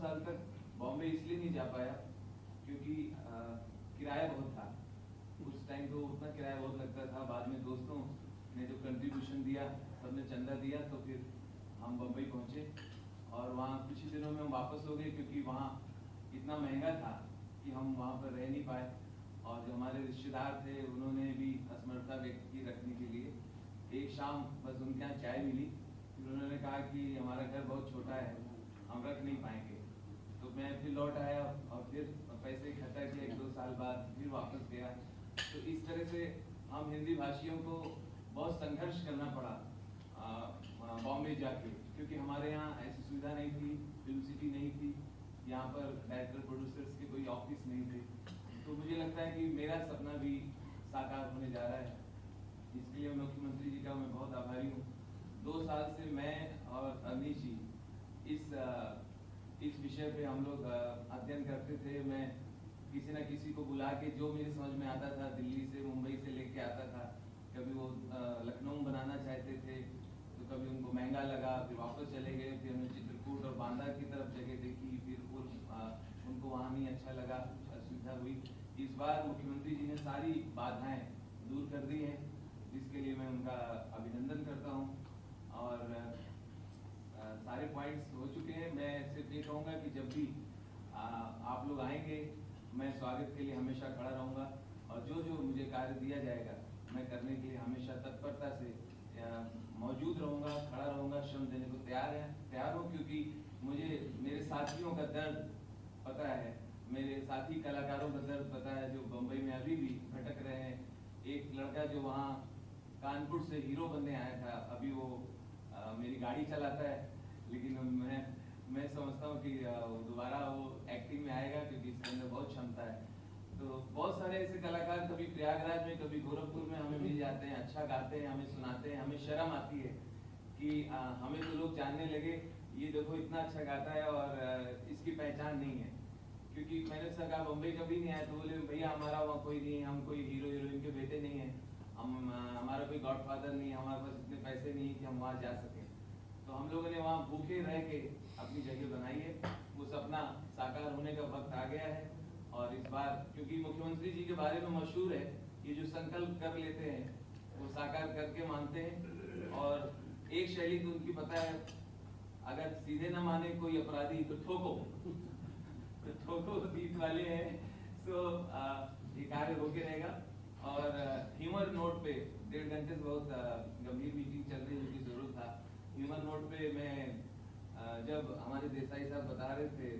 साल तक बॉम्बे इसलिए नहीं जा पाया क्योंकि किराया बहुत था। उस टाइम तो उतना किराया बहुत लगता था। बाद में दोस्तों ने जो कंट्रीब्यूशन दिया, सबने चंदा दिया, तो फिर हम बम्बई पहुँचे और वहाँ कुछ ही दिनों में हम वापस हो गए क्योंकि वहाँ इतना महंगा था कि हम वहाँ पर रह नहीं पाए। और जो हमारे रिश्तेदार थे उन्होंने भी असमर्थता व्यक्त की रखने के लिए। एक शाम बस उनके यहाँ चाय मिली, फिर उन्होंने कहा कि हमारा घर बहुत छोटा है, हम रख नहीं पाएंगे। तो मैं फिर लौट आया और फिर पैसे इकट्ठा किया, 1-2 साल बाद फिर वापस गया। तो इस तरह से हम हिंदी भाषियों को बहुत संघर्ष करना पड़ा बॉम्बे जाके, क्योंकि हमारे यहाँ ऐसी सुविधा नहीं थी, फिल्म सिटी नहीं थी, यहाँ पर डायरेक्टर प्रोड्यूसर्स के कोई ऑफिस नहीं थे। तो मुझे लगता है कि मेरा सपना भी साकार होने जा रहा है। इसके लिए मुख्यमंत्री जी का मैं बहुत आभारी हूँ। 2 साल से मैं और अनीश जी इस विषय पे हम लोग अध्ययन करते थे। मैं किसी न किसी को बुला के जो मेरी समझ में आता था, दिल्ली से मुंबई से लेके आता था। कभी वो लखनऊ बनाना चाहते थे तो कभी उनको महंगा लगा, फिर वापस चले गए। फिर हमने चित्रकूट और बांदा की तरफ जगह देखी, फिर उनको वहाँ नहीं अच्छा लगा, असुविधा हुई। इस बार मुख्यमंत्री जी ने सारी बाधाएं दूर कर दी हैं, जिसके लिए मैं उनका अभिनंदन करता हूँ। और सारे पॉइंट्स हो चुके हैं। मैं सिर्फ ये कहूँगा कि जब भी आप लोग आएंगे, मैं स्वागत के लिए हमेशा खड़ा रहूँगा और जो जो मुझे कार्य दिया जाएगा मैं करने के लिए हमेशा तत्परता से मौजूद रहूँगा, खड़ा रहूँगा, श्रम देने को तैयार हूँ। क्योंकि मुझे मेरे साथियों का दर्द पता है, मेरे साथी कलाकारों का दर्द पता है, जो बम्बई में अभी भी भटक रहे हैं। एक लड़का जो वहाँ कानपुर से हीरो बनने आया था, अभी वो मेरी गाड़ी चलाता है, लेकिन मैं समझता हूँ कि दोबारा वो एक्टिंग में आएगा क्योंकि इसके अंदर बहुत क्षमता है। तो बहुत सारे ऐसे कलाकार कभी प्रयागराज में, कभी गोरखपुर में हमें मिल जाते हैं, अच्छा गाते हैं, हमें सुनाते हैं। हमें शर्म आती है कि हमें तो लोग जानने लगे, ये देखो इतना अच्छा गाता है और इसकी पहचान नहीं है। क्योंकि मैंने उससे कहा बम्बई कभी नहीं आया, तो बोले भैया हमारा वहाँ कोई नहीं है, हम कोई हीरो हीरोइन के बेटे नहीं है, हमारा कोई गॉडफादर नहीं है, हमारे पास इतने पैसे नहीं है कि हम वहाँ जा सकें। तो हम लोगों ने वहाँ भूखे रह के अपनी जगह बनाई है। वो सपना साकार होने का वक्त आ गया है। और इस बार क्योंकि मुख्यमंत्री जी के बारे में मशहूर है, ये जो संकल्प कर लेते हैं वो साकार करके मानते हैं। और एक शैली तो उनकी पता है, अगर सीधे न माने कोई अपराधी तो ठोको तो ठोको जीत वाले हैं। सो ये कार्य होके रहेगा। और ह्यूमर नोट पे 1.5 घंटे से बहुत गंभीर मीटिंग चल रही है, जिसकी जरूरत था। ह्यूमर नोट पे मैं जब हमारे देसाई साहब बता रहे थे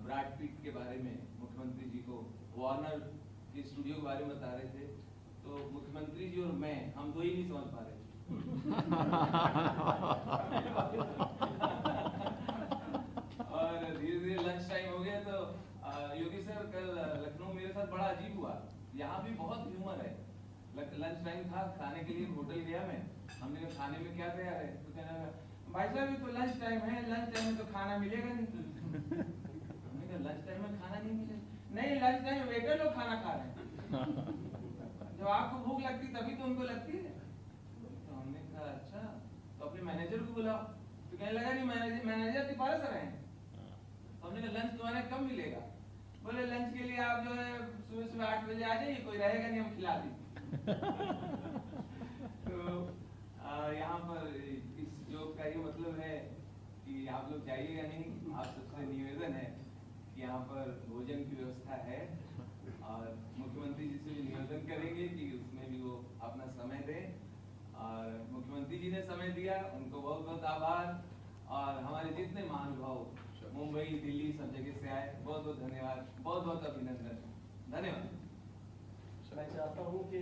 ब्रैड पिट के बारे में, मुख्यमंत्री जी को वार्नर के स्टूडियो के बारे में बता रहे थे, तो मुख्यमंत्री जी और मैं, हम दो ही नहीं समझ पा रहे और धीरे धीरे लंच टाइम हो गया तो योगी सर कल लखनऊ मेरे साथ बड़ा अजीब हुआ। यहाँ भी बहुत ह्यूमर है। लंच टाइम था, खाने के लिए होटल गया मैं, हमने कहा खाने में क्या तैयार है, तो कहने लगा भाई साहब ये तो लंच टाइम है, लंच टाइम में तो खाना मिलेगा नहीं। हमने कहा लंच टाइम में खाना नहीं मिलेगा? नहीं, लंच टाइम में वेटर लोग खाना खा रहे हैं। जब आपको भूख लगती तभी तो उनको लगती है। तो हमने कहा अच्छा, तो अपने मैनेजर को बुलाओ। तो कहने लगा नहीं, मैनेजर तिपारा सर हैं। तो हमने कहा लंच तुम्हारे कब मिलेगा? बोले लंच के लिए आप जो है सुबह सुबह 8 बजे आ जाइए, कोई रहेगा नहीं, हम खिला देंगे। तो यहाँ पर इस जोक का ये मतलब है कि आप लोग जाइएगा नहीं। आप सबसे निवेदन है कि यहाँ पर भोजन की व्यवस्था है और मुख्यमंत्री जी से भी निवेदन करेंगे कि उसमें भी वो अपना समय दें। और मुख्यमंत्री जी ने समय दिया, उनको बहुत बहुत आभार। और हमारे जितने महानुभाव मुंबई, दिल्ली, सब जगह से आए, बहुत बहुत धन्यवाद, बहुत बहुत अभिनंदन, धन्यवाद। मैं चाहता हूँ कि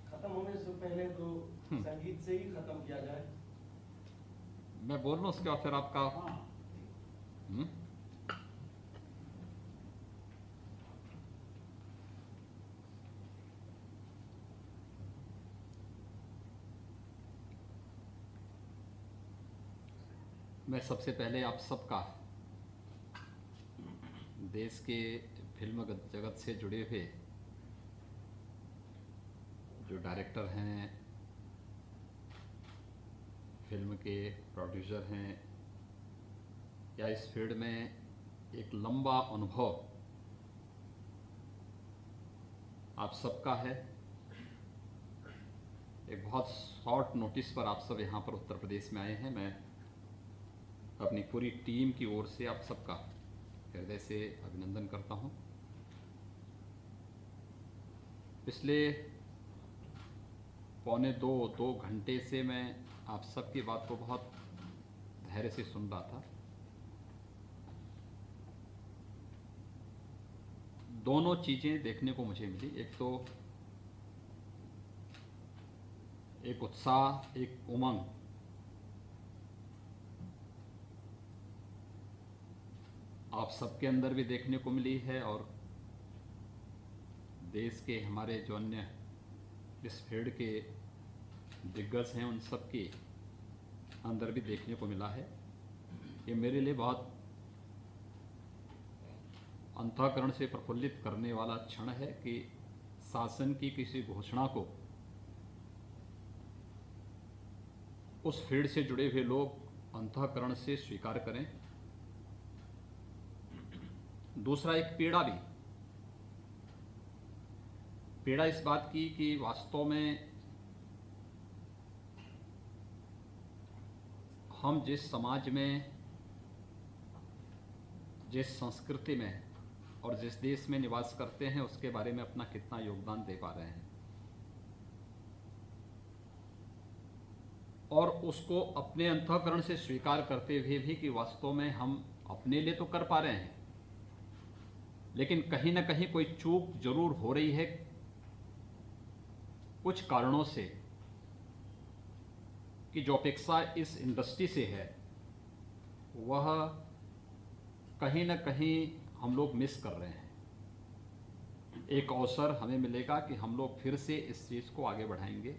खत्म होने से पहले तो संगीत से ही खत्म किया जाए। मैं बोल लूँ उसके बाद फिर आपका मैं सबसे पहले आप सबका देश के फिल्म जगत से जुड़े हुए जो डायरेक्टर हैं, फिल्म के प्रोड्यूसर हैं, या इस फील्ड में एक लंबा अनुभव आप सबका है। एक बहुत शॉर्ट नोटिस पर आप सब यहाँ पर उत्तर प्रदेश में आए हैं। मैं अपनी पूरी टीम की ओर से आप सबका हृदय से अभिनंदन करता हूँ। पिछले पौने दो घंटे से मैं आप सबकी बात को बहुत धैर्य से सुन रहा था। दोनों चीज़ें देखने को मुझे मिली। एक तो एक उत्साह, एक उमंग, आप सबके अंदर भी देखने को मिली है और देश के हमारे जो अन्य इस फील्ड के दिग्गज हैं उन सब के अंदर भी देखने को मिला है। ये मेरे लिए बहुत अंतःकरण से प्रफुल्लित करने वाला क्षण है कि शासन की किसी घोषणा को उस फील्ड से जुड़े हुए लोग अंतःकरण से स्वीकार करें। दूसरा एक पीड़ा इस बात की कि वास्तव में हम जिस समाज में, जिस संस्कृति में और जिस देश में निवास करते हैं उसके बारे में अपना कितना योगदान दे पा रहे हैं और उसको अपने अंतःकरण से स्वीकार करते हुए भी कि वास्तव में हम अपने लिए तो कर पा रहे हैं लेकिन कहीं ना कहीं कोई चूक जरूर हो रही है कुछ कारणों से, कि जो अपेक्षा इस इंडस्ट्री से है वह कहीं ना कहीं हम लोग मिस कर रहे हैं। एक अवसर हमें मिलेगा कि हम लोग फिर से इस चीज को आगे बढ़ाएंगे।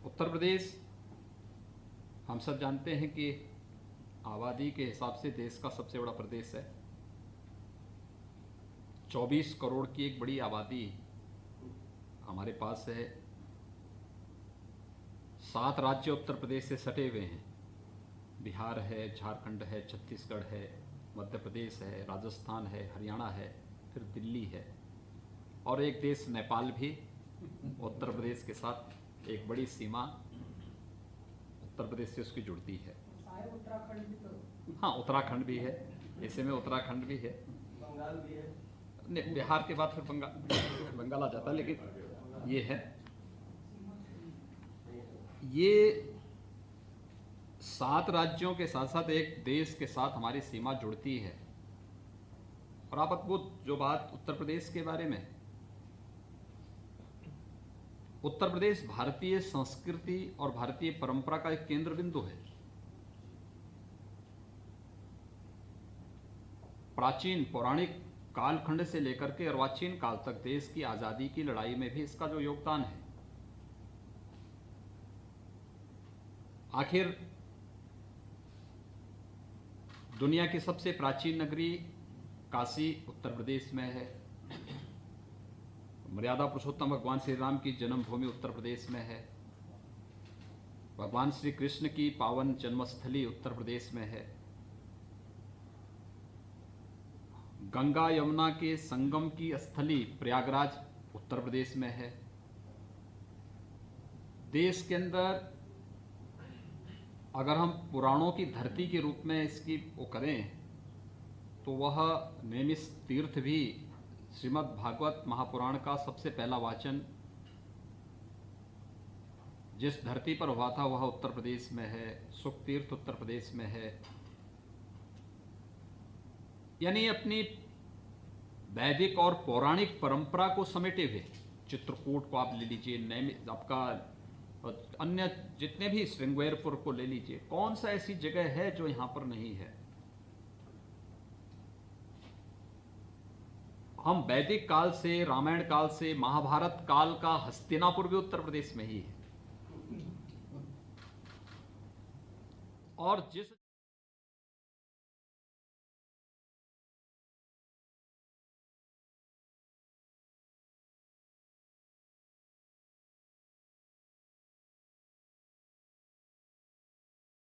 उत्तर प्रदेश हम सब जानते हैं कि आबादी के हिसाब से देश का सबसे बड़ा प्रदेश है। 24 करोड़ की एक बड़ी आबादी हमारे पास है। 7 राज्य उत्तर प्रदेश से सटे हुए हैं। बिहार है, झारखंड है, छत्तीसगढ़ है, मध्य प्रदेश है, राजस्थान है, हरियाणा है, फिर दिल्ली है और एक देश नेपाल भी उत्तर प्रदेश के साथ एक बड़ी सीमा उत्तर प्रदेश से उसकी जुड़ती है। उत्तराखंड भी तो, हाँ उत्तराखंड भी है, ऐसे में उत्तराखंड भी है, बंगाल भी है। नहीं बिहार के बाद फिर बंगाल आ जाता है, लेकिन ये है, ये 7 राज्यों के साथ साथ एक देश के साथ हमारी सीमा जुड़ती है। और आप अद्भुत जो बात उत्तर प्रदेश के बारे में, उत्तर प्रदेश भारतीय संस्कृति और भारतीय परंपरा का एक केंद्र बिंदु है। प्राचीन पौराणिक कालखंड से लेकर के अर्वाचीन काल तक देश की आजादी की लड़ाई में भी इसका जो योगदान है, आखिर दुनिया की सबसे प्राचीन नगरी काशी उत्तर प्रदेश में है। मर्यादा पुरुषोत्तम भगवान श्री राम की जन्मभूमि उत्तर प्रदेश में है। भगवान श्री कृष्ण की पावन जन्मस्थली उत्तर प्रदेश में है। गंगा यमुना के संगम की स्थली प्रयागराज उत्तर प्रदेश में है। देश के अंदर अगर हम पुराणों की धरती के रूप में इसकी वो करें तो वह नैमिष तीर्थ भी श्रीमद् भागवत महापुराण का सबसे पहला वाचन जिस धरती पर हुआ था वह उत्तर प्रदेश में है। सुख तीर्थ उत्तर प्रदेश में है। यानी अपनी वैदिक और पौराणिक परंपरा को समेटे हुए चित्रकूट को आप ले लीजिए, आपका अन्य जितने भी श्रृंगेरपुर को ले लीजिए, कौन सा ऐसी जगह है जो यहां पर नहीं है। हम वैदिक काल से, रामायण काल से, महाभारत काल का हस्तिनापुर भी उत्तर प्रदेश में ही है। और जिस